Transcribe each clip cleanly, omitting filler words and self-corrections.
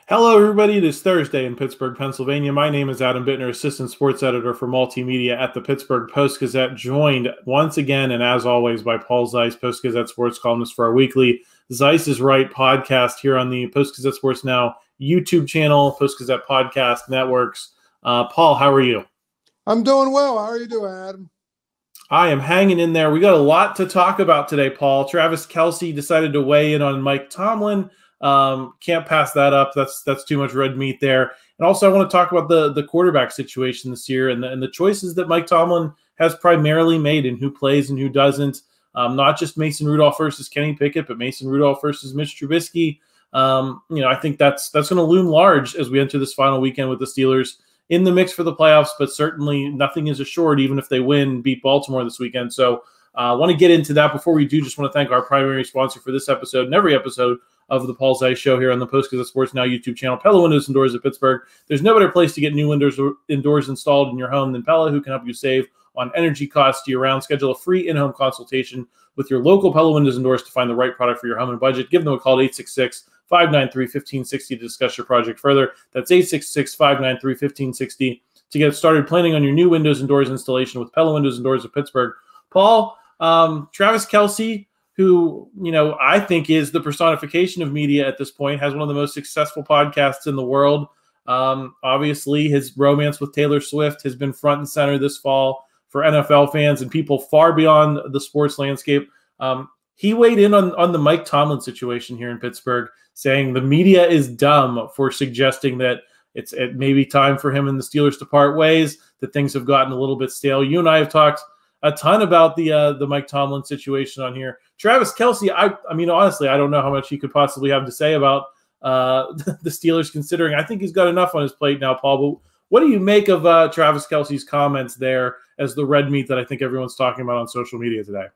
Hello, everybody. It is Thursday in Pittsburgh, Pennsylvania. My name is Adam Bittner, Assistant Sports Editor for Multimedia at the Pittsburgh Post-Gazette, joined once again and as always by Paul Zeise, Post-Gazette sports columnist for our weekly Zeise is Right podcast here on the Post-Gazette Sports Now YouTube channel, Post-Gazette podcast networks. Paul, how are you? I'm doing well. How are you doing, Adam? I am hanging in there. We got a lot to talk about today, Paul. Travis Kelce decided to weigh in on Mike Tomlin. Can't pass that up. That's too much red meat there. And also, I want to talk about the quarterback situation this year and the choices that Mike Tomlin has primarily made and who plays and who doesn't. Not just Mason Rudolph versus Kenny Pickett, but Mason Rudolph versus Mitch Trubisky. I think that's going to loom large as we enter this final weekend with the Steelers in the mix for the playoffs, but certainly nothing is assured, even if they win, beat Baltimore this weekend. So I want to get into that. Before we do, just want to thank our primary sponsor for this episode and every episode of the Paul Zeise Show here on the Post-Gazette Sports Now YouTube channel, Pella Windows and Doors of Pittsburgh. There's no better place to get new windows and doors installed in your home than Pella, who can help you save on energy costs year-round. Schedule a free in-home consultation with your local Pella Windows and Doors to find the right product for your home and budget. Give them a call at 866-593-1560 to discuss your project further. That's 866-593-1560 to get started planning on your new windows and doors installation with Pella Windows and Doors of Pittsburgh. Paul, Travis Kelce, who, I think is the personification of media at this point, has one of the most successful podcasts in the world. Obviously, his romance with Taylor Swift has been front and center this fall for NFL fans and people far beyond the sports landscape. He weighed in on the Mike Tomlin situation here in Pittsburgh, saying the media is dumb for suggesting that it may be time for him and the Steelers to part ways, that things have gotten a little bit stale. You and I have talked a ton about the Mike Tomlin situation on here. Travis Kelce, I mean, honestly, I don't know how much he could possibly have to say about the Steelers, considering I think he's got enough on his plate now, Paul. But what do you make of Travis Kelce's comments there as the red meat that I think everyone's talking about on social media today?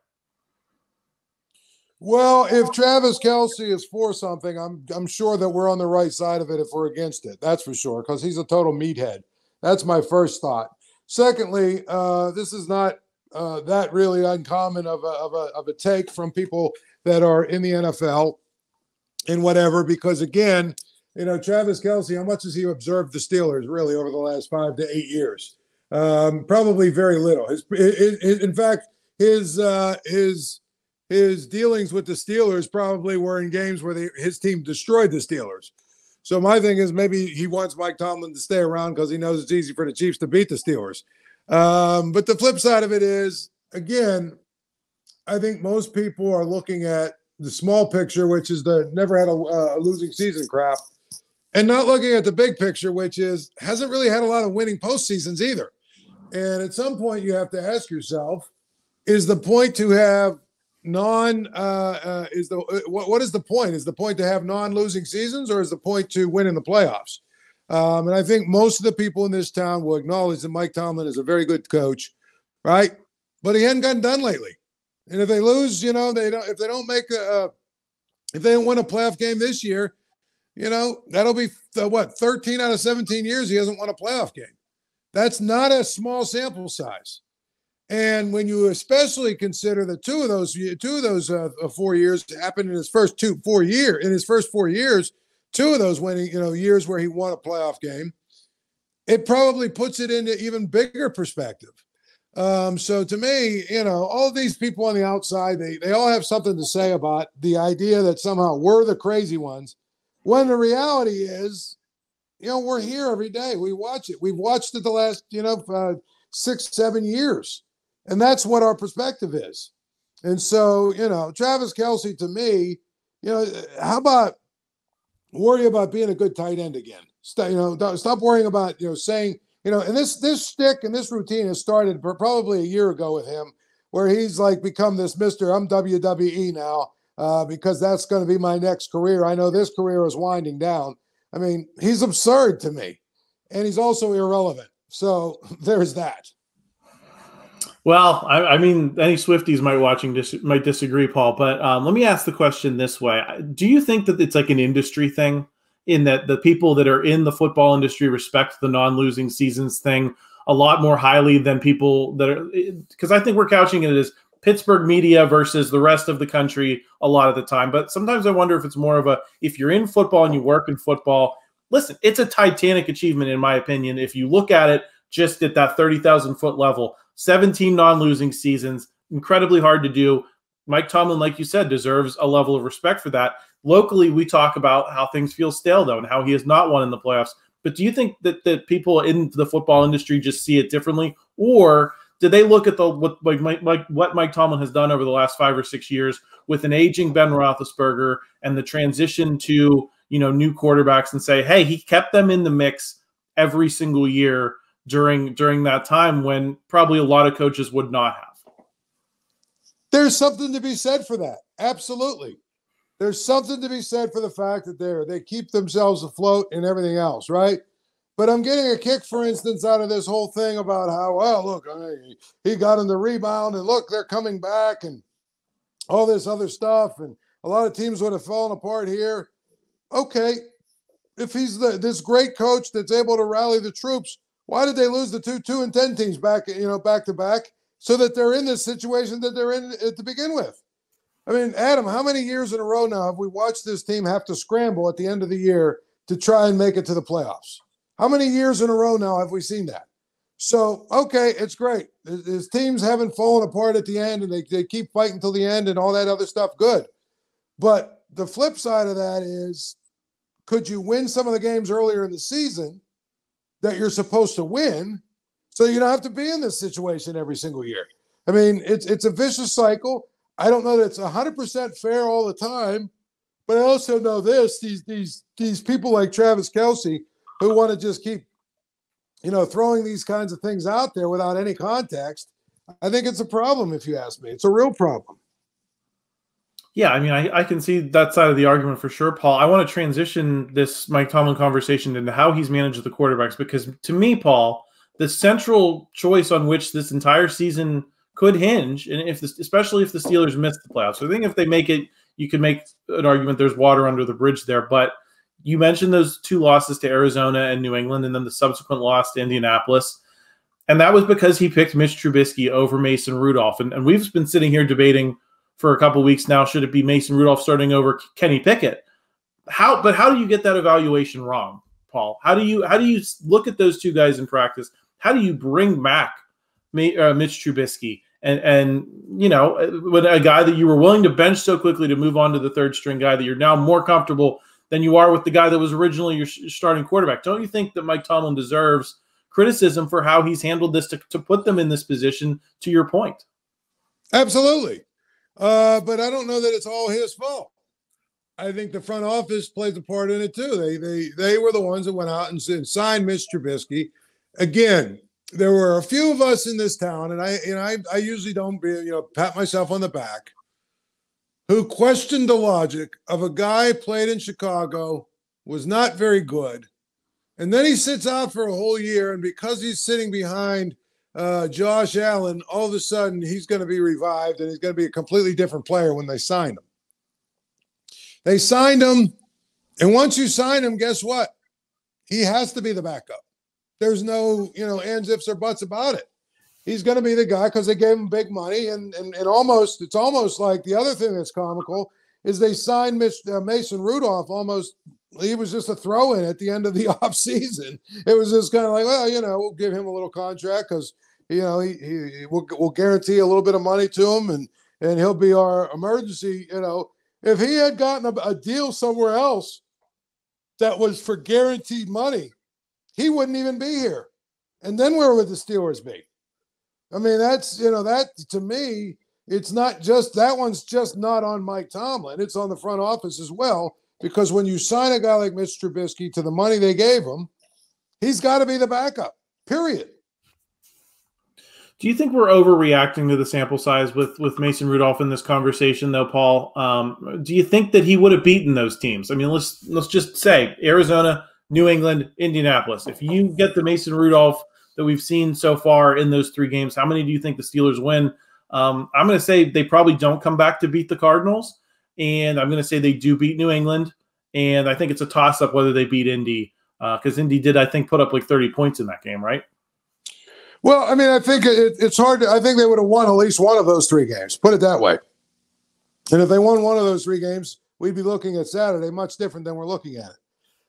Well, if Travis Kelce is for something, I'm sure that we're on the right side of it if we're against it. That's for sure, because he's a total meathead. That's my first thought. Secondly, this is not that really uncommon of a take from people that are in the NFL and whatever, because again, Travis Kelce, how much has he observed the Steelers really over the last 5 to 8 years? Probably very little. In fact, his dealings with the Steelers probably were in games where his team destroyed the Steelers. So my thing is maybe he wants Mike Tomlin to stay around because he knows it's easy for the Chiefs to beat the Steelers. But the flip side of it is, again, I think most people are looking at the small picture, which is the never had a losing season crap, and not looking at the big picture, which is hasn't really had a lot of winning postseasons either. And at some point you have to ask yourself, is the point to have what is the point? Is the point to have non-losing seasons, or is the point to win in the playoffs? And I think most of the people in this town will acknowledge that Mike Tomlin is a very good coach, right? But he hadn't gotten done lately. And if they lose, if they don't win a playoff game this year, that'll be 13 out of 17 years he hasn't won a playoff game. That's not a small sample size. And when you especially consider that two of those 4 years happened in his first 4 years, two of those winning, years where he won a playoff game, it probably puts it into even bigger perspective. So to me, all of these people on the outside, they all have something to say about the idea that somehow we're the crazy ones, when the reality is, we're here every day. We watch it. We've watched it the last, 6-7 years. And that's what our perspective is. And so, Travis Kelce, to me, how about worry about being a good tight end again? Stop worrying about, saying, and this shtick and this routine has started probably a year ago with him, where he's like become this Mr. I'm WWE now because that's going to be my next career. I know this career is winding down. I mean, he's absurd to me, and he's also irrelevant. So there's that. Well, I mean, any Swifties might disagree, Paul, but let me ask the question this way. Do you think that it's like an industry thing, in that the people that are in the football industry respect the non-losing seasons thing a lot more highly than people that are – because I think we're couching it as Pittsburgh media versus the rest of the country a lot of the time. But sometimes I wonder if it's more of if you're in football and you work in football, listen, it's a titanic achievement, in my opinion, if you look at it just at that 30,000-foot level. 17 non-losing seasons, incredibly hard to do. Mike Tomlin, like you said, deserves a level of respect for that. Locally, we talk about how things feel stale, though, and how he has not won in the playoffs. But do you think that people in the football industry just see it differently? Or do they look at what Mike Tomlin has done over the last 5 or 6 years with an aging Ben Roethlisberger and the transition to new quarterbacks and say, hey, he kept them in the mix every single year during that time when probably a lot of coaches would not have? There's something to be said for that. Absolutely. There's something to be said for the fact that they keep themselves afloat and everything else, right? But I'm getting a kick, for instance, out of this whole thing about how, well, look, he got in the rebound, and look, they're coming back, and all this other stuff, and a lot of teams would have fallen apart here. Okay, if he's this great coach that's able to rally the troops, why did they lose the 2-2-10 teams back to back, so that they're in this situation that they're in to begin with? I mean, Adam, how many years in a row now have we watched this team have to scramble at the end of the year to try and make it to the playoffs? How many years in a row now have we seen that? So, okay, it's great. His teams haven't fallen apart at the end, and they keep fighting till the end and all that other stuff. Good. But the flip side of that is, could you win some of the games earlier in the season that you're supposed to win so you don't have to be in this situation every single year? I mean, it's a vicious cycle. I don't know that it's 100% fair all the time, but I also know this: these people like Travis Kelce who want to just keep, throwing these kinds of things out there without any context. I think it's a problem, if you ask me. It's a real problem. Yeah, I mean, I can see that side of the argument for sure, Paul. I want to transition this Mike Tomlin conversation into how he's managed the quarterbacks, because to me, Paul, the central choice on which this entire season could hinge, and especially if the Steelers miss the playoffs. So I think if they make it, you could make an argument there's water under the bridge there. But you mentioned those 2 losses to Arizona and New England, and then the subsequent loss to Indianapolis. And that was because he picked Mitch Trubisky over Mason Rudolph. And we've been sitting here debating for a couple of weeks now, should it be Mason Rudolph starting over Kenny Pickett? How do you get that evaluation wrong, Paul? How do you look at those 2 guys in practice? How do you bring back Mitch Trubisky and with a guy that you were willing to bench so quickly to move on to the 3rd string guy that you're now more comfortable than you are with the guy that was originally your starting quarterback? Don't you think that Mike Tomlin deserves criticism for how he's handled this to put them in this position, to your point? Absolutely. But I don't know that it's all his fault. I think the front office plays a part in it too. They were the ones that went out and signed Mitch Trubisky. Again, there were a few of us in this town, and I usually don't pat myself on the back, who questioned the logic of a guy played in Chicago, was not very good, and then he sits out for a whole year, and because he's sitting behind Josh Allen, all of a sudden he's going to be revived, and he's going to be a completely different player when they signed him. They signed him, and once you sign him, guess what? He has to be the backup. There's no, ands, ifs, or buts about it. He's going to be the guy because they gave him big money, and it's almost like the other thing that's comical is they signed Mason Rudolph almost. He was just a throw-in at the end of the offseason. It was just kind of like, well, we'll give him a little contract because we'll guarantee a little bit of money to him, and he'll be our emergency. If he had gotten a deal somewhere else that was for guaranteed money, he wouldn't even be here. And then where would the Steelers be? I mean, that's, that to me, it's not just, that one's just not on Mike Tomlin. It's on the front office as well, because when you sign a guy like Mitch Trubisky to the money they gave him, he's got to be the backup, period. Do you think we're overreacting to the sample size with Mason Rudolph in this conversation, though, Paul? Do you think that he would have beaten those teams? I mean, let's just say Arizona, New England, Indianapolis. If you get the Mason Rudolph that we've seen so far in those 3 games, how many do you think the Steelers win? I'm going to say they probably don't come back to beat the Cardinals, and I'm going to say they do beat New England, and I think it's a toss-up whether they beat Indy, because Indy did, I think, put up like 30 points in that game, right? Well, I mean, I think it's hard I think they would have won at least one of those 3 games, put it that way. And if they won one of those 3 games, we'd be looking at Saturday much different than we're looking at it.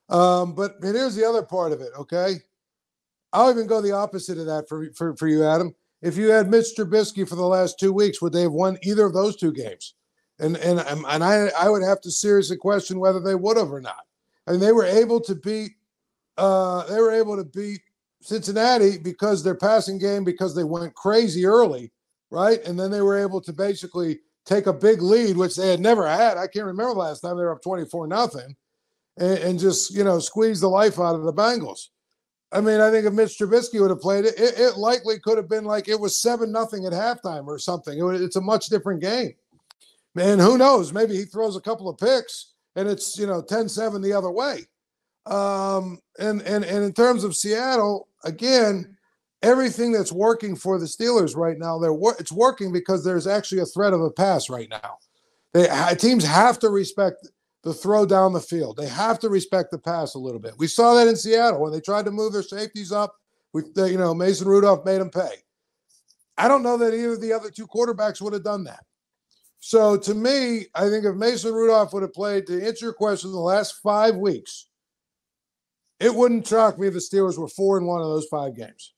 But here's the other part of it, okay? I'll even go the opposite of that for you, Adam. If you had Mitch Trubisky for the last 2 weeks, would they have won either of those two games? And I would have to seriously question whether they would have or not. I mean, they were able to beat Cincinnati because their passing game, because they went crazy early, right? And then they were able to basically take a big lead, which they had never had. I can't remember the last time they were up 24-0, and just, squeeze the life out of the Bengals. I mean, I think if Mitch Trubisky would have played it, it likely could have been like it was 7-0 at halftime or something. It's a much different game. Man, who knows? Maybe he throws a couple of picks and it's, 10-7 the other way. And in terms of Seattle, again, everything that's working for the Steelers right now, it's working because there's actually a threat of a pass right now. Teams have to respect the throw down the field. They have to respect the pass a little bit. We saw that in Seattle when they tried to move their safeties up. Mason Rudolph made them pay. I don't know that either of the other two quarterbacks would have done that. So to me, I think if Mason Rudolph would have played, to answer your question, the last 5 weeks, it wouldn't shock me if the Steelers were 4-1 of those 5 games.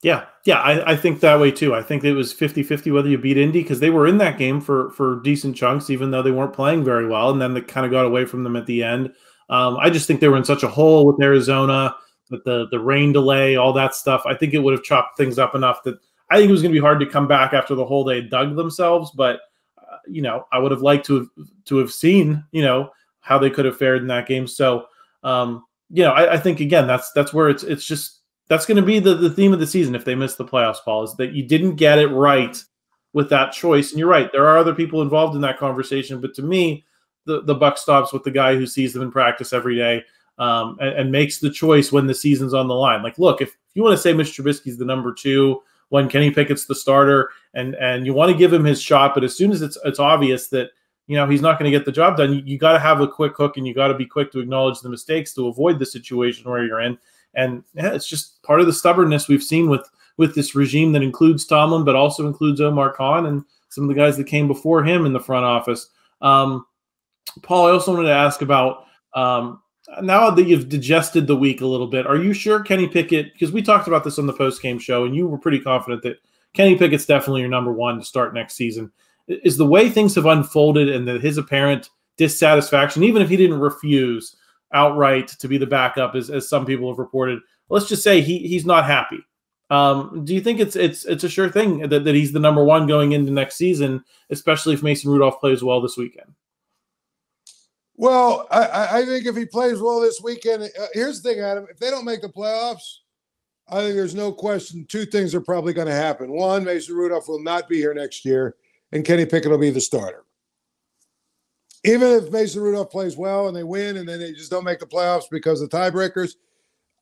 Yeah, I think that way too. I think it was 50-50 whether you beat Indy, because they were in that game for decent chunks, even though they weren't playing very well, and then they kind of got away from them at the end. I just think they were in such a hole with Arizona, with the rain delay, all that stuff. I think it would have chopped things up enough that I think it was going to be hard to come back after the hole they had dug themselves. But I would have liked to have seen how they could have fared in that game. So I think again that's where it's just. That's going to be the theme of the season if they miss the playoffs, Paul, is that you didn't get it right with that choice. And you're right, there are other people involved in that conversation. But to me, the buck stops with the guy who sees them in practice every day and makes the choice when the season's on the line. Like, look, if you want to say Mitch Trubisky's the number 2 when Kenny Pickett's the starter and you want to give him his shot, but as soon as it's obvious that he's not going to get the job done, you got to have a quick hook and you got to be quick to acknowledge the mistakes to avoid the situation where you're in. And it's just part of the stubbornness we've seen with this regime that includes Tomlin, but also includes Omar Khan and some of the guys that came before him in the front office. Paul, I also wanted to ask about now that you've digested the week a little bit, are you sure Kenny Pickett, because we talked about this on the post-game show, and you were pretty confident that Kenny Pickett's definitely your number 1 to start next season. Is the way things have unfolded and his apparent dissatisfaction, even if he didn't refuse outright to be the backup, as some people have reported, let's just say he's not happy. Do you think it's a sure thing that he's the number 1 going into next season, especially if Mason Rudolph plays well this weekend? Well, I think if he plays well this weekend, here's the thing, Adam. If they don't make the playoffs, I think there's no question 2 things are probably going to happen. 1, Mason Rudolph will not be here next year, and Kenny Pickett will be the starter. Even if Mason Rudolph plays well and they win and then they just don't make the playoffs because of tiebreakers,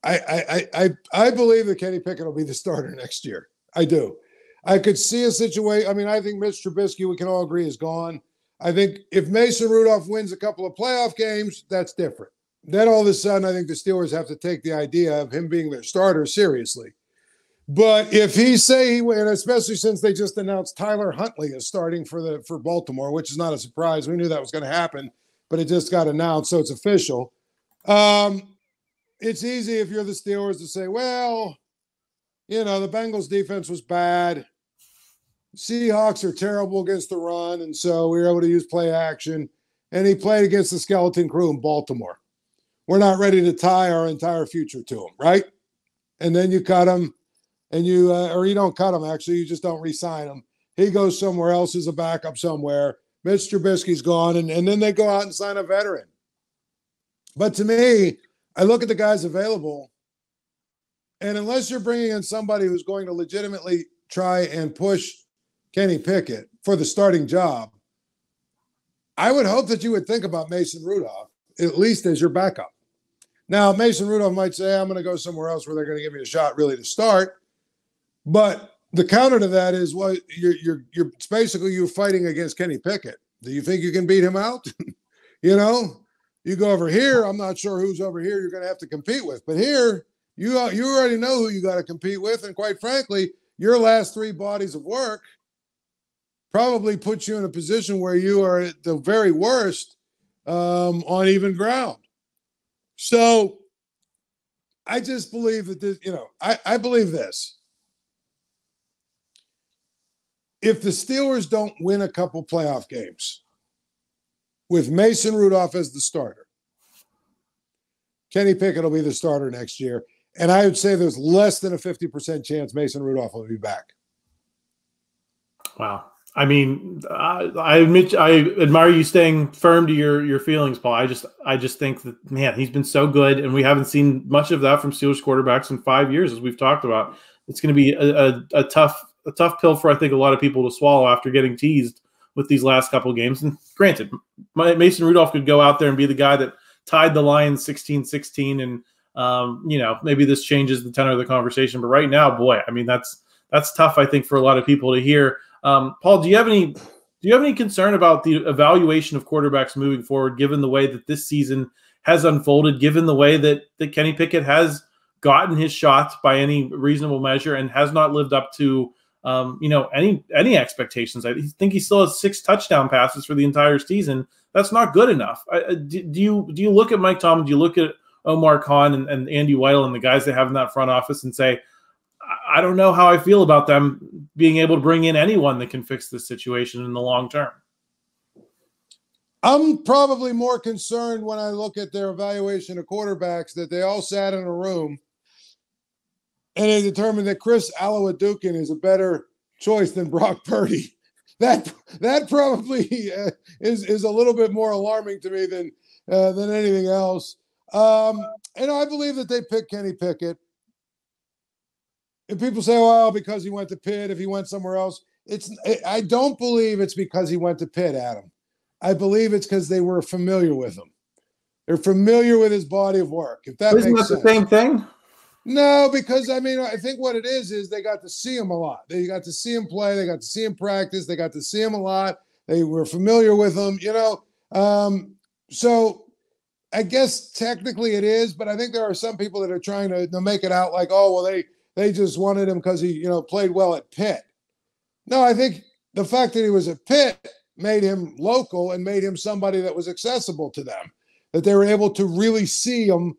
I believe that Kenny Pickett will be the starter next year. I do. I could see a situation. I mean, I think Mitch Trubisky, we can all agree, is gone. I think if Mason Rudolph wins a couple of playoff games, that's different. Then all of a sudden, I think the Steelers have to take the idea of him being their starter seriously. But if he wins, especially since they just announced Tyler Huntley is starting for Baltimore, which is not a surprise. We knew that was going to happen, but it just got announced, so it's official. It's easy if you're the Steelers to say, well, the Bengals defense was bad. Seahawks are terrible against the run, and so we were able to use play action. And he played against the skeleton crew in Baltimore. We're not ready to tie our entire future to him, right? And then you cut him. And or you don't cut him, actually. You just don't re-sign him. He goes somewhere else as a backup somewhere. Mitch Trubisky's gone, and then they go out and sign a veteran. But to me, I look at the guys available, and unless you're bringing in somebody who's going to legitimately try and push Kenny Pickett for the starting job, I would hope that you would think about Mason Rudolph, at least as your backup. Now, Mason Rudolph might say, I'm going to go somewhere else where they're going to give me a shot really to start. But the counter to that is, well, it's basically you're fighting against Kenny Pickett. Do you think you can beat him out? You go over here. I'm not sure who's over here you're going to have to compete with. But here, you already know who you got to compete with. And quite frankly, your last 3 bodies of work probably puts you in a position where you are at the very worst on even ground. So I just believe that this, I believe this. If the Steelers don't win a couple playoff games with Mason Rudolph as the starter, Kenny Pickett will be the starter next year. And I would say there's less than a 50% chance Mason Rudolph will be back. Wow. I mean, I admit I admire you staying firm to your feelings, Paul. I just think that, man, he's been so good, and we haven't seen much of that from Steelers quarterbacks in 5 years, as we've talked about. It's going to be a tough pill for, I think, a lot of people to swallow after getting teased with these last couple of games. And granted, Mason Rudolph could go out there and be the guy that tied the Lions 16-16, and maybe this changes the tenor of the conversation. But right now, boy, I mean, that's tough, I think, for a lot of people to hear. Paul, do you have any concern about the evaluation of quarterbacks moving forward, given the way that this season has unfolded, given the way that Kenny Pickett has gotten his shots by any reasonable measure and has not lived up to any expectations? I think he still has 6 touchdown passes for the entire season. That's not good enough. Do you look at Mike Tomlin? Do you look at Omar Khan and Andy Weidel and the guys they have in that front office and say, I don't know how I feel about them being able to bring in anyone that can fix this situation in the long term? I'm probably more concerned when I look at their evaluation of quarterbacks that they all sat in a room and they determined that Chris Alawadukin is a better choice than Brock Purdy. That probably is a little bit more alarming to me than anything else. And I believe that they picked Kenny Pickett. If people say, well, because he went to Pitt, if he went somewhere else, I don't believe it's because he went to Pitt, Adam. I believe it's because they were familiar with him. They're familiar with his body of work. If that Isn't makes that sense. the same thing? No, because I think what it is they got to see him a lot. They got to see him play. They got to see him practice. They got to see him a lot. They were familiar with him, So I guess technically it is, but I think there are some people that are trying to make it out like, oh, well, they just wanted him because he, played well at Pitt. No, I think the fact that he was at Pitt made him local and made him somebody that was accessible to them, that they were able to really see him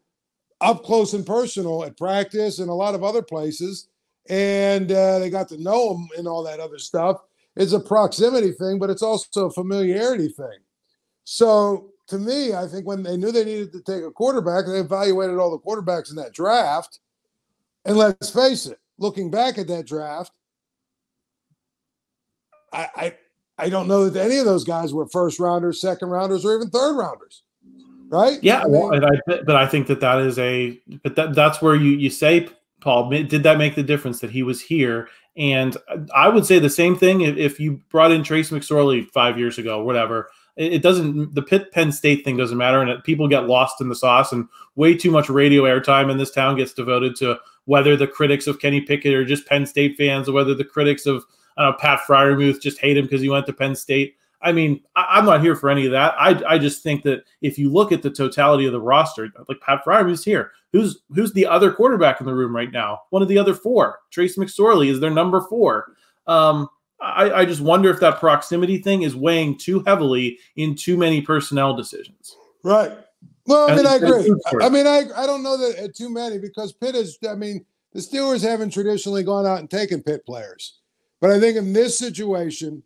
up close and personal at practice and a lot of other places. And they got to know him and all that other stuff. It's a proximity thing, but it's also a familiarity thing. So to me, I think when they knew they needed to take a quarterback, they evaluated all the quarterbacks in that draft. And let's face it, looking back at that draft, I don't know that any of those guys were first rounders, second rounders, or even third rounders, right? Yeah, but I think that is that's where you say, Paul, did that make the difference that he was here? And I would say the same thing if you brought in Trace McSorley 5 years ago, whatever. It doesn't. The Penn State thing doesn't matter, and people get lost in the sauce, and way too much radio airtime in this town gets devoted to whether the critics of Kenny Pickett are just Penn State fans, or whether the critics of Pat Fryermuth just hate him because he went to Penn State. I mean, I'm not here for any of that. I just think that if you look at the totality of the roster, like Pat Fryermuth's here. Who's the other quarterback in the room right now? One of the other 4. Trace McSorley is their number 4. I just wonder if that proximity thing is weighing too heavily in too many personnel decisions. Right. Well, I agree. I don't know that too many, because Pitt is, the Steelers haven't traditionally gone out and taken Pitt players. But I think in this situation,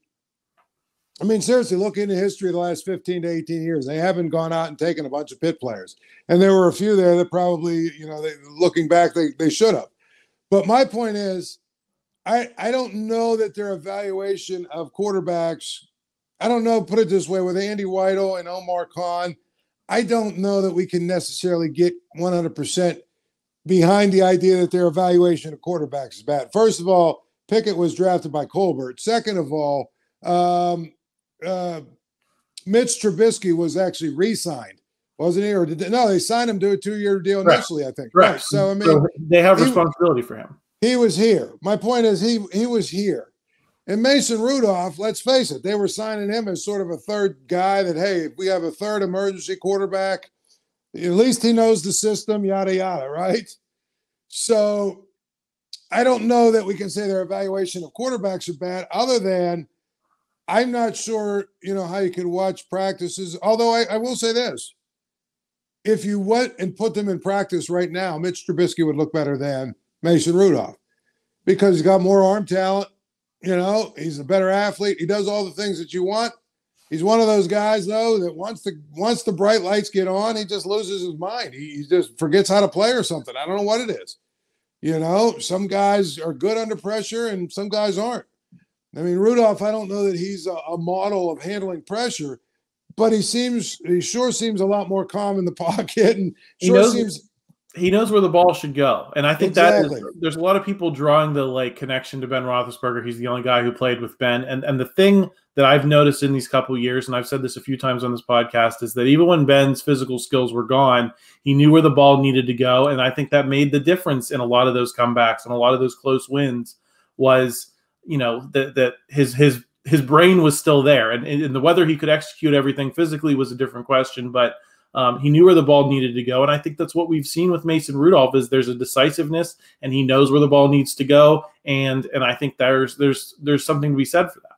seriously, look into history of the last 15 to 18 years. They haven't gone out and taken a bunch of Pitt players. And there were a few there that probably, looking back, they should have. But my point is, I don't know that their evaluation of quarterbacks, I don't know, put it this way, with Andy Weidel and Omar Khan, I don't know that we can necessarily get 100% behind the idea that their evaluation of quarterbacks is bad. First of all, Pickett was drafted by Colbert. Second of all, Mitch Trubisky was actually re-signed, wasn't he? Or they signed him to a 2-year deal initially, I think. Right. So they have responsibility for him. He was here. My point is he was here. And Mason Rudolph, let's face it, they were signing him as sort of a third guy that, hey, if we have a third emergency quarterback, at least he knows the system, yada, yada, right? So I don't know that we can say their evaluation of quarterbacks are bad, other than I'm not sure, how you can watch practices. Although I will say this. if you went and put them in practice right now, Mitch Trubisky would look better than Mason Rudolph because he's got more arm talent. You know, he's a better athlete. He does all the things that you want. He's one of those guys, though, that once the bright lights get on, he just loses his mind. He just forgets how to play or something. I don't know what it is. You know, some guys are good under pressure and some guys aren't. I mean, Rudolph, I don't know that he's a model of handling pressure, but he sure seems a lot more calm in the pocket and he knows where the ball should go. And I think exactly. There's a lot of people drawing the connection to Ben Roethlisberger. He's the only guy who played with Ben. And the thing that I've noticed in these couple of years, and I've said this a few times on this podcast, is that even when Ben's physical skills were gone, he knew where the ball needed to go. And I think that made the difference in a lot of those comebacks and a lot of those close wins was, you know, that his brain was still there. And whether he could execute everything physically was a different question, but he knew where the ball needed to go. And I think that's what we've seen with Mason Rudolph is there's a decisiveness and he knows where the ball needs to go. And I think there's something to be said for that.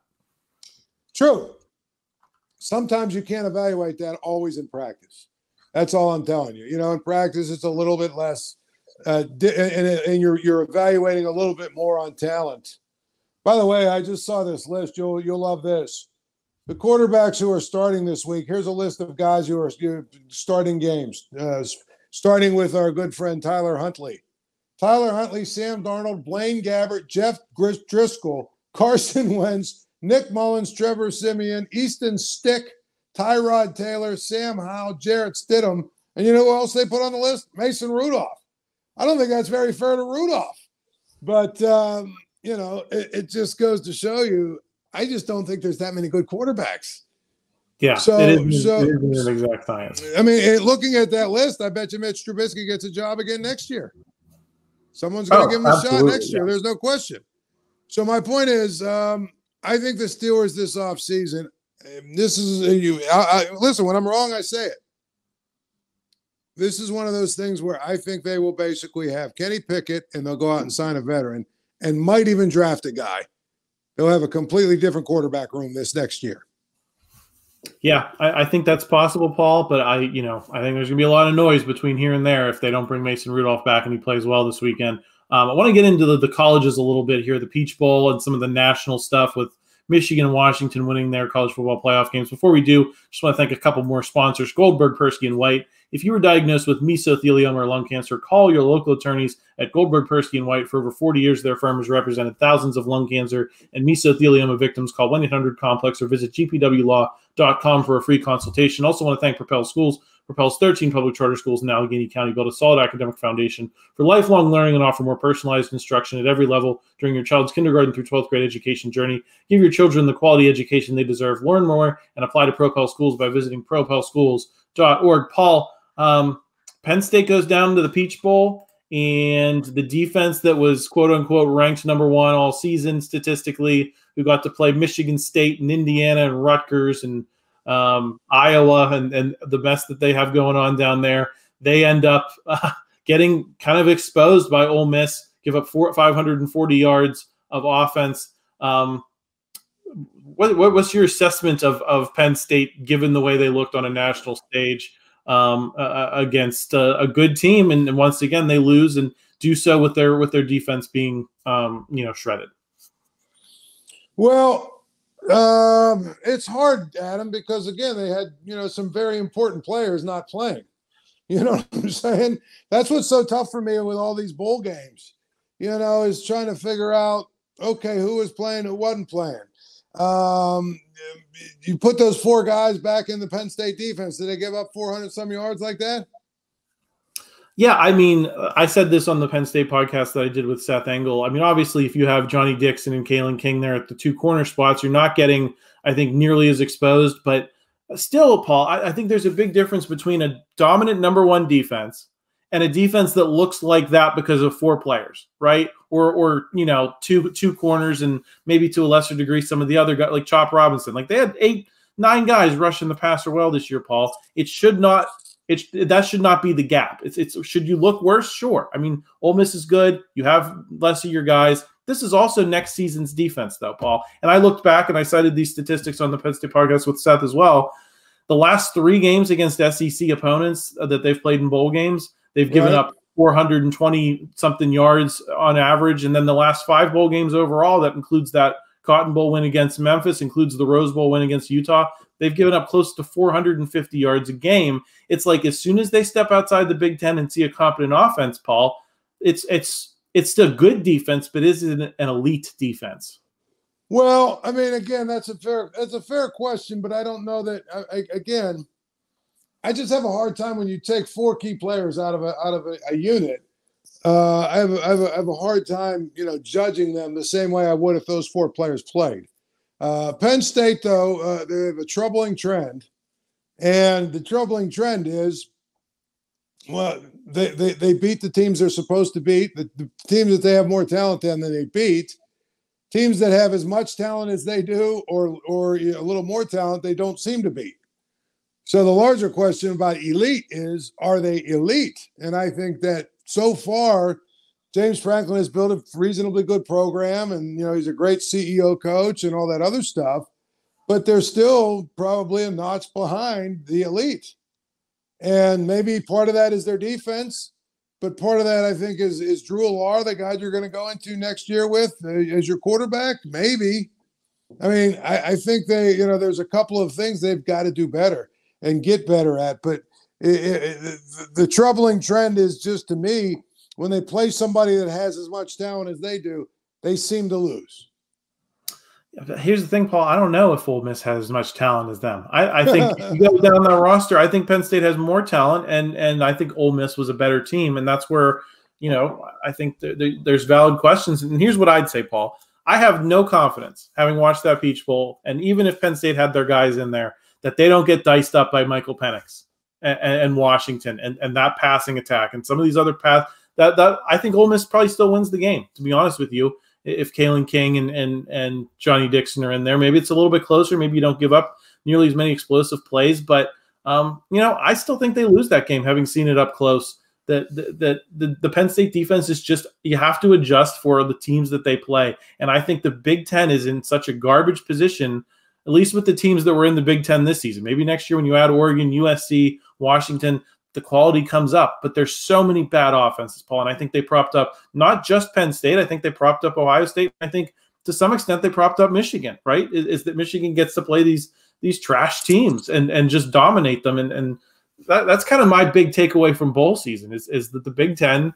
True. Sometimes you can't evaluate that always in practice. That's all I'm telling you. You know, in practice, it's a little bit less, and you're evaluating a little bit more on talent. By the way, I just saw this list. You'll love this. The quarterbacks who are starting this week, here's a list of guys who are starting games, starting with our good friend Tyler Huntley. Tyler Huntley, Sam Darnold, Blaine Gabbert, Jeff Driscoll, Carson Wentz, Nick Mullins, Trevor Siemian, Easton Stick, Tyrod Taylor, Sam Howell, Jarrett Stidham. And you know who else they put on the list? Mason Rudolph. I don't think that's very fair to Rudolph. But, you know, it just goes to show you, I just don't think there's that many good quarterbacks. Yeah, it is an exact science. I mean, looking at that list, I bet you Mitch Trubisky gets a job again next year. Someone's going to give him a shot next year. There's no question. So my point is, I think the Steelers this offseason, this is listen, when I'm wrong, I say it. This is one of those things where I think they will basically have Kenny Pickett and they'll go out and sign a veteran and might even draft a guy. They'll have a completely different quarterback room this next year. Yeah, I think that's possible, Paul, but I think there's going to be a lot of noise between here and there if they don't bring Mason Rudolph back and he plays well this weekend. I want to get into the colleges a little bit here, the Peach Bowl and some of the national stuff with Michigan and Washington winning their college football playoff games. Before we do, just want to thank a couple more sponsors, Goldberg, Persky, and White. If you were diagnosed with mesothelioma or lung cancer, call your local attorneys at Goldberg, Persky, and White. For over 40 years, their firm has represented thousands of lung cancer and mesothelioma victims. Call 1-800-COMPLEX or visit gpwlaw.com for a free consultation. Also want to thank Propel Schools. Propel's 13 public charter schools in Allegheny County build a solid academic foundation for lifelong learning and offer more personalized instruction at every level during your child's kindergarten through 12th grade education journey. Give your children the quality education they deserve. Learn more and apply to Propel Schools by visiting propelschools.org. Paul, Penn State goes down to the Peach Bowl, and the defense that was quote-unquote ranked number one all season statistically, who got to play Michigan State and Indiana and Rutgers and Iowa and the mess that they have going on down there, they end up getting kind of exposed by Ole Miss, give up 540 yards of offense. What's your assessment of Penn State given the way they looked on a national stage against a good team, and once again they lose and do so with their defense being shredded? Well, it's hard, Adam, because again they had some very important players not playing. You know what I'm saying? That's what's so tough for me with all these bowl games. Is trying to figure out, okay, who was playing, who wasn't playing. You put those four guys back in the Penn State defense. Did they give up 400-some yards like that? Yeah, I mean, I said this on the Penn State podcast that I did with Seth Engel. I mean, obviously, if you have Johnny Dixon and Kalen King there at the two corner spots, you're not getting, I think, nearly as exposed. But still, Paul, I think there's a big difference between a dominant number one defense and a defense that looks like that because of four players, right? Or two corners and maybe to a lesser degree some of the other guys like Chop Robinson. Like they had 8-9 guys rushing the passer well this year, Paul. That should not be the gap. It's should you look worse? Sure. I mean, Ole Miss is good. You have less of your guys. This is also next season's defense, though, Paul. And I looked back and I cited these statistics on the Penn State podcast with Seth as well. the last 3 games against SEC opponents that they've played in bowl games, they've given up 420-something yards on average. And then the last 5 bowl games overall, that includes that Cotton Bowl win against Memphis, includes the Rose Bowl win against Utah, they've given up close to 450 yards a game. It's like as soon as they step outside the Big Ten and see a competent offense, Paul, it's still good defense, but is it an elite defense? Well, I mean, again, that's a fair question, but I don't know that. Again, I just have a hard time when you take 4 key players out of a unit. I have a hard time, judging them the same way I would if those 4 players played. Penn State, though, they have a troubling trend, and the troubling trend is, well, they beat the teams they're supposed to beat. The teams that they have more talent than they beat. Teams that have as much talent as they do, or a little more talent, they don't seem to beat. So the larger question about elite is, are they elite? And I think that so far, James Franklin has built a reasonably good program, and he's a great CEO coach and all that other stuff. But they're still probably a notch behind the elite. And maybe part of that is their defense. But part of that, I think, is Drew Allar, the guy you're going to go into next year with as your quarterback? Maybe. I mean, I think there's a couple of things they've got to do better and get better at. But the troubling trend is just, to me, when they play somebody that has as much talent as they do, they seem to lose. Here's the thing, Paul. I don't know if Ole Miss has as much talent as them. I think if you go down that roster, I think Penn State has more talent, and I think Ole Miss was a better team, and that's where, I think there's valid questions. And here's what I'd say, Paul. I have no confidence, having watched that Peach Bowl, and even if Penn State had their guys in there, that they don't get diced up by Michael Penix and Washington and that passing attack and some of these other paths. That I think Ole Miss probably still wins the game, to be honest with you. If Kalen King and Johnny Dixon are in there, maybe it's a little bit closer. Maybe you don't give up nearly as many explosive plays, but I still think they lose that game, having seen it up close. The Penn State defense is just, you have to adjust for the teams that they play, and I think the Big Ten is in such a garbage position, at least with the teams that were in the Big Ten this season. Maybe next year when you add Oregon, USC, Washington, the quality comes up, but there's so many bad offenses, Paul. And I think they propped up not just Penn State. I think they propped up Ohio State. I think to some extent they propped up Michigan, right? Is that Michigan gets to play these trash teams and just dominate them. And that's kind of my big takeaway from bowl season is that the Big Ten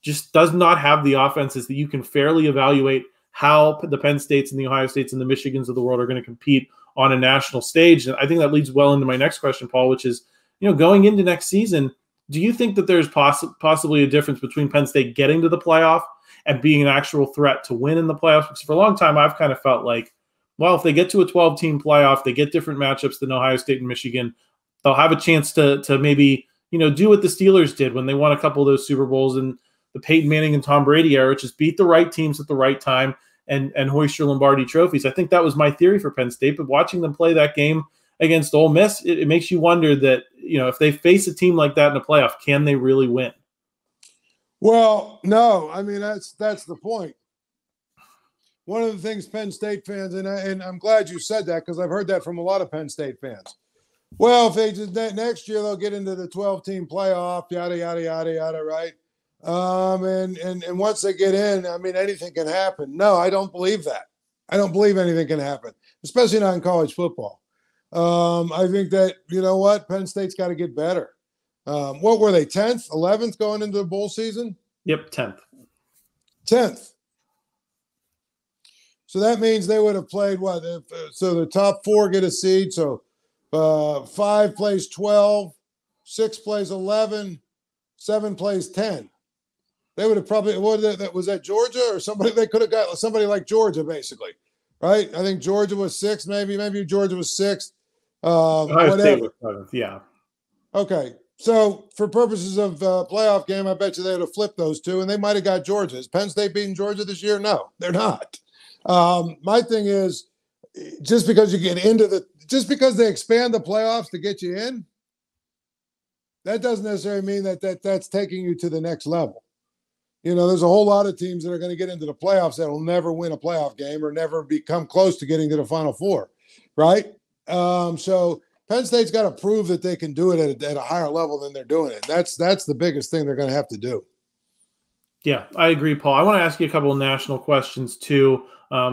just does not have the offenses that you can fairly evaluate how the Penn States and the Ohio States and the Michigans of the world are going to compete on a national stage. And I think that leads well into my next question, Paul, which is, going into next season, do you think that there's possibly a difference between Penn State getting to the playoff and being an actual threat to win in the playoffs? Because for a long time, I've kind of felt like, well, if they get to a 12-team playoff, they get different matchups than Ohio State and Michigan, they'll have a chance to maybe, do what the Steelers did when they won a couple of those Super Bowls in the Peyton Manning and Tom Brady era, just beat the right teams at the right time and hoist your Lombardi trophies. I think that was my theory for Penn State, but watching them play that game against Ole Miss, it makes you wonder that, if they face a team like that in a playoff, can they really win? Well, no. I mean, that's the point. One of the things Penn State fans, and I'm glad you said that because I've heard that from a lot of Penn State fans. Well, if they just next year they'll get into the 12-team playoff, yada yada yada yada, right? And once they get in, I mean, anything can happen. No, I don't believe that. I don't believe anything can happen, especially not in college football. I think that, Penn State's got to get better. What were they, 10th, 11th going into the bowl season? Yep, 10th. 10th. So that means they would have played what? So the top 4 get a seed. So 5 plays 12, 6 plays 11, 7 plays 10. They would have probably, was that Georgia or somebody? They could have got somebody like Georgia, basically, right? I think Georgia was 6th, maybe Georgia was 6th. Ohio State was 7th, yeah. Okay, so for purposes of playoff game, I bet you they would have flipped those 2, and they might have got Georgia. Is Penn State beating Georgia this year? No, they're not. My thing is, just because because they expand the playoffs to get you in, that doesn't necessarily mean that's taking you to the next level. There's a whole lot of teams that are going to get into the playoffs that will never win a playoff game or never become close to getting to the Final Four, right? So Penn State's got to prove that they can do it at a higher level than they're doing it. That's the biggest thing they're going to have to do. Yeah, I agree, Paul. I want to ask you a couple of national questions too.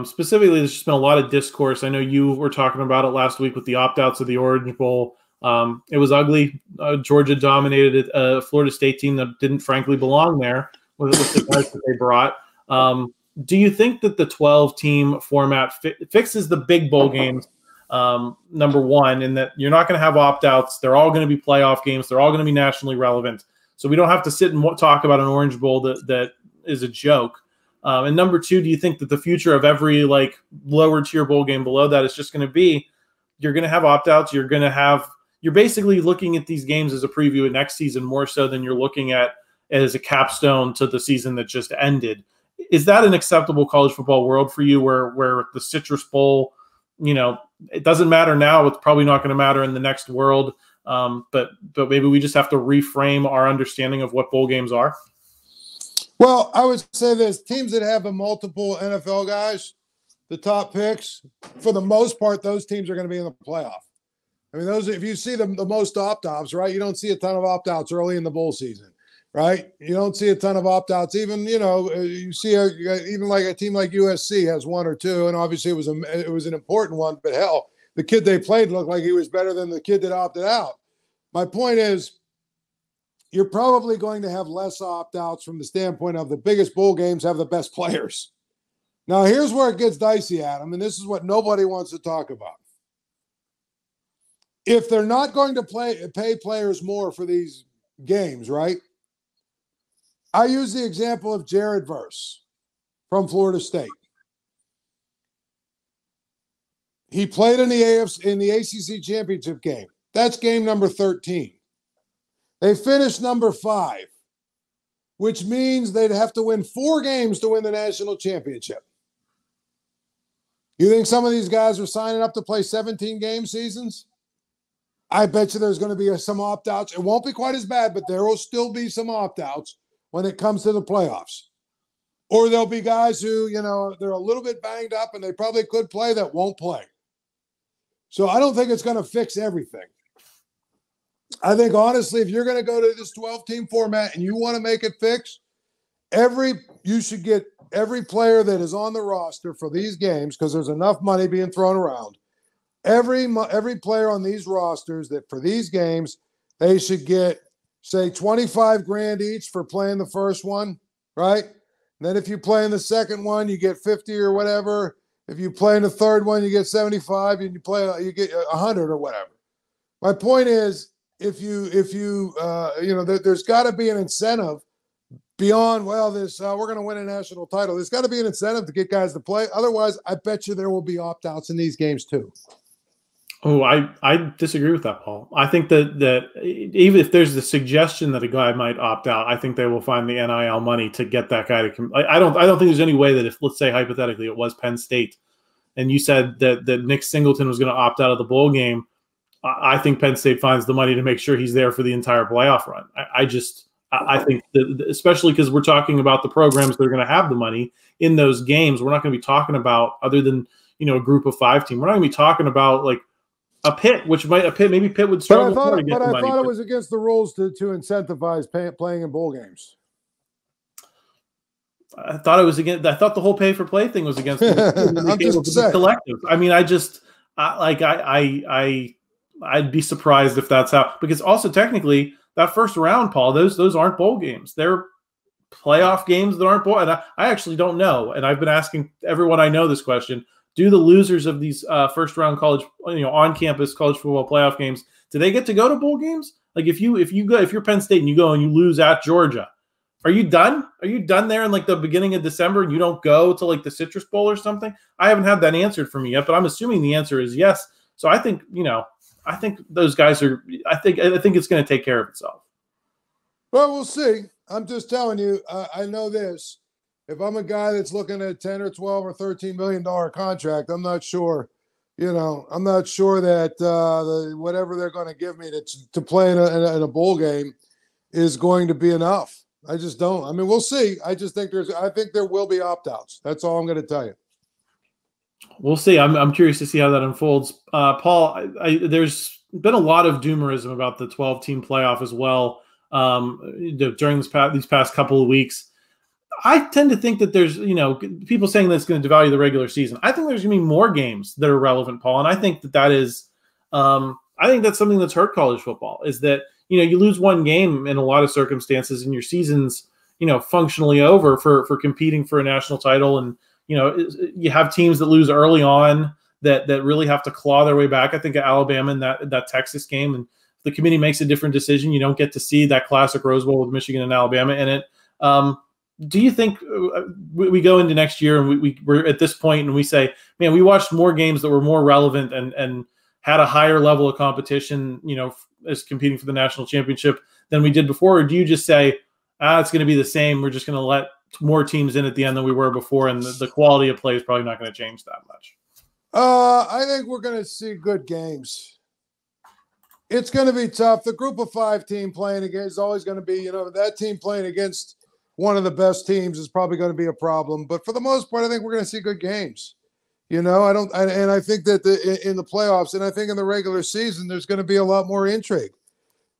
Specifically, there's just been a lot of discourse. I know you were talking about it last week with the opt-outs of the Orange Bowl. It was ugly. Georgia dominated a Florida State team that didn't frankly belong there with the guys that they brought. Do you think that the 12-team format fixes the big bowl games, number one, and that you're not going to have opt-outs? They're all going to be playoff games. They're all going to be nationally relevant. So we don't have to sit and talk about an Orange Bowl that is a joke. And number two, do you think that the future of every like lower tier bowl game below that is just going to be you're going to have opt-outs, you're basically looking at these games as a preview of next season more so than you're looking at it as a capstone to the season that just ended. Is that an acceptable college football world for you where the Citrus Bowl, it doesn't matter now, it's probably not going to matter in the next world. But maybe we just have to reframe our understanding of what bowl games are. Well, I would say this: teams that have a multiple NFL guys, the top picks, for the most part, those teams are going to be in the playoff. I mean, if you see the most opt-outs, right? You don't see a ton of opt-outs early in the bowl season, right? You don't see a ton of opt-outs. Even, you see even like a team like USC has one or two, and obviously it was an important one. But hell, the kid they played looked like he was better than the kid that opted out. My point is, you're probably going to have less opt-outs from the standpoint of the biggest bowl games have the best players. Now, here's where it gets dicey, Adam, and this is what nobody wants to talk about. If they're not going to pay players more for these games, right? I use the example of Jared Verse from Florida State. He played in the ACC championship game. That's game number 13. They finished number 5, which means they'd have to win 4 games to win the national championship. You think some of these guys are signing up to play 17-game seasons? I bet you there's going to be some opt-outs. It won't be quite as bad, but there will still be some opt-outs when it comes to the playoffs. Or there'll be guys who, they're a little bit banged up and they probably could play that won't play. So I don't think it's going to fix everything. I think, honestly, if you're going to go to this 12-team format and you want to make it fix, you should get every player that is on the roster for these games, because there's enough money being thrown around. Every player on these rosters that for these games, they should get, say, $25,000 each for playing the first one, right? And then if you play in the second one, you get 50 or whatever. If you play in the third one, you get 75, and you get 100 or whatever. My point is, if you there's got to be an incentive beyond, we're going to win a national title. There's got to be an incentive to get guys to play. Otherwise, I bet you there will be opt-outs in these games too. Oh, I disagree with that, Paul. I think that even if there's the suggestion that a guy might opt out, I think they will find the NIL money to get that guy to. I don't think there's any way that if, let's say hypothetically, it was Penn State, and you said that Nick Singleton was going to opt out of the bowl game, I think Penn State finds the money to make sure he's there for the entire playoff run. I think that, especially because we're talking about the programs that are going to have the money in those games. We're not going to be talking about, other than a group of 5 team. We're not going to be talking about like a Pitt, maybe Pitt would struggle more to get the money. I thought it was against the rules to incentivize playing in bowl games. I thought it was against. I thought the whole pay for play thing was against the collective. I mean, I'd be surprised if that's how, because also technically that first round, Paul, those aren't bowl games. They're playoff games that aren't bowl. And I actually don't know. And I've been asking everyone I know this question. Do the losers of these first round college, on campus college football playoff games, do they get to go to bowl games? Like if you're Penn State and you go and you lose at Georgia, are you done? Are you done there in like the beginning of December and you don't go to like the Citrus Bowl or something? I haven't had that answered for me yet, but I'm assuming the answer is yes. So I think, I think those guys are. I think it's going to take care of itself. Well, we'll see. I'm just telling you. I know this. If I'm a guy that's looking at $10 or $12 or $13 million contract, I'm not sure. I'm not sure that whatever they're going to give me to play in a bowl game is going to be enough. I just don't. I mean, we'll see. I just think I think there will be opt-outs. That's all I'm going to tell you. We'll see. I'm curious to see how that unfolds. Paul, there's been a lot of doomerism about the 12-team playoff as well during these past couple of weeks. I tend to think that there's, people saying that it's going to devalue the regular season. I think there's going to be more games that are relevant, Paul. And I think that is, I think that's something that's hurt college football, is that, you lose one game in a lot of circumstances and your season's, functionally over for competing for a national title. And, you have teams that lose early on that really have to claw their way back. I think of Alabama in that Texas game, and the committee makes a different decision. You don't get to see that classic Rose Bowl with Michigan and Alabama in it. Do you think we go into next year and we're at this point and we say, man, we watched more games that were more relevant and had a higher level of competition, as competing for the national championship than we did before? Or do you just say, it's going to be the same, we're just going to let more teams in at the end than we were before, and the quality of play is probably not going to change that much? I think we're going to see good games. It's going to be tough. The group of 5 team playing against is always going to be, that team playing against one of the best teams is probably going to be a problem. But for the most part, I think we're going to see good games. I think that in the playoffs, and I think in the regular season, there's going to be a lot more intrigue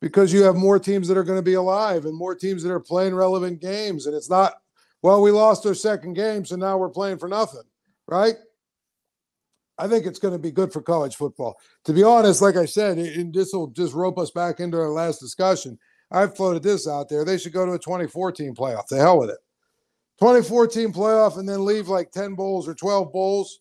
because you have more teams that are going to be alive and more teams that are playing relevant games. And it's not, well, we lost our second game, so now we're playing for nothing, right? I think it's going to be good for college football. To be honest, like I said, and this will just rope us back into our last discussion, I've floated this out there. They should go to a 24-team playoff. To hell with it. 24-team playoff and then leave like 10 bowls or 12 bowls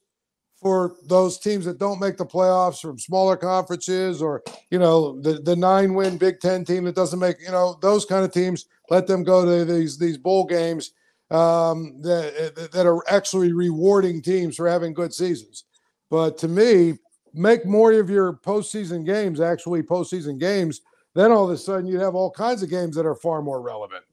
for those teams that don't make the playoffs from smaller conferences, or, the 9-win Big Ten team that doesn't make, those kind of teams. Let them go to these bowl games that are actually rewarding teams for having good seasons. But to me, make more of your postseason games actually postseason games. Then all of a sudden you'd have all kinds of games that are far more relevant.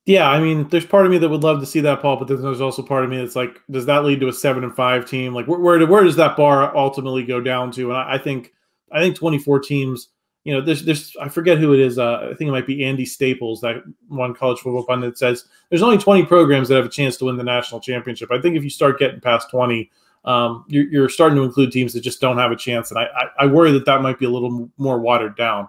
Yeah, I mean, there's part of me that would love to see that, Paul, but then there's also part of me that's like, does that lead to a 7-5 team? Like, where does that bar ultimately go down to? And I think 24 teams. There's I forget who it is. I think it might be Andy Staples, that one college football pundit, says there's only 20 programs that have a chance to win the national championship. I think if you start getting past 20. You're starting to include teams that just don't have a chance. And I worry that might be a little more watered down.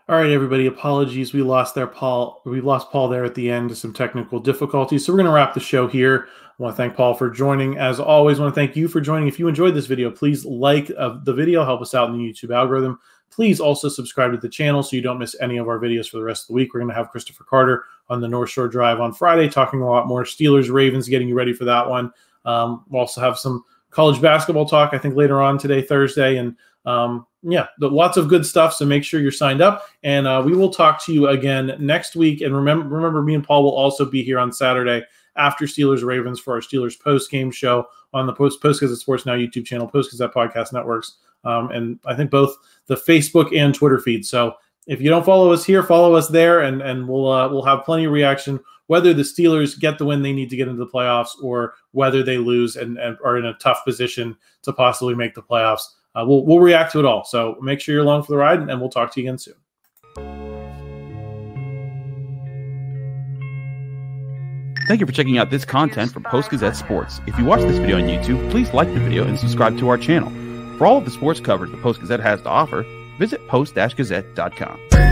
All right, everybody, apologies. We lost Paul there at the end to some technical difficulties. So we're going to wrap the show here. I want to thank Paul for joining. As always, I want to thank you for joining. If you enjoyed this video, please like the video, help us out in the YouTube algorithm. Please also subscribe to the channel so you don't miss any of our videos for the rest of the week. We're going to have Christopher Carter on the North Shore Drive on Friday, talking a lot more Steelers, Ravens, getting you ready for that one. We'll also have some college basketball talk, I think, later on today, Thursday. And lots of good stuff. So make sure you're signed up. And we will talk to you again next week. And remember, me and Paul will also be here on Saturday after Steelers Ravens for our Steelers post-game show on the Post-Gazette Sports Now YouTube channel, Post-Gazette Podcast Networks, and I think both the Facebook and Twitter feeds. So if you don't follow us here, follow us there, and we'll have plenty of reaction, whether the Steelers get the win they need to get into the playoffs or whether they lose and are in a tough position to possibly make the playoffs. We'll react to it all. So make sure you're along for the ride, and we'll talk to you again soon. Thank you for checking out this content from Post-Gazette Sports. If you watch this video on YouTube, please like the video and subscribe to our channel. For all of the sports coverage the Post-Gazette has to offer, visit post-gazette.com.